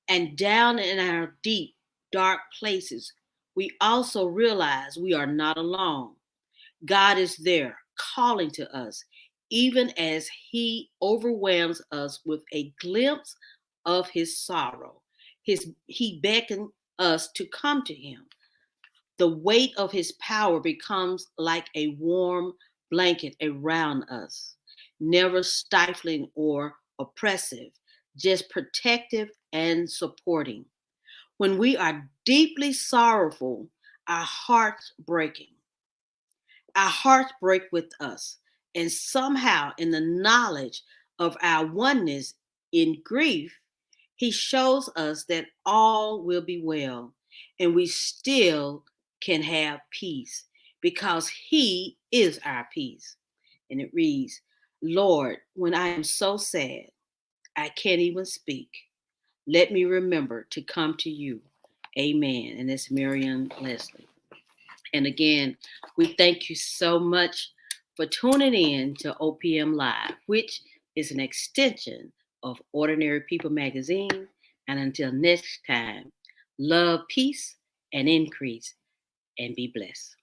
And down in our deep, dark places, we also realize we are not alone. God is there calling to us, even as He overwhelms us with a glimpse of His sorrow. He beckons us to come to Him. The weight of His power becomes like a warm blanket around us, never stifling or oppressive, just protective and supporting. When we are deeply sorrowful, our hearts breaking, our hearts break with us. And somehow, in the knowledge of our oneness in grief, He shows us that all will be well and we still can have peace because He is our peace. And it reads, Lord, when I am so sad, I can't even speak. Let me remember to come to you. Amen. And it's Marian Leslie. And again, we thank you so much for tuning in to OPM Live, which is an extension of Ordinary People magazine. And until next time, love, peace, and increase, and be blessed.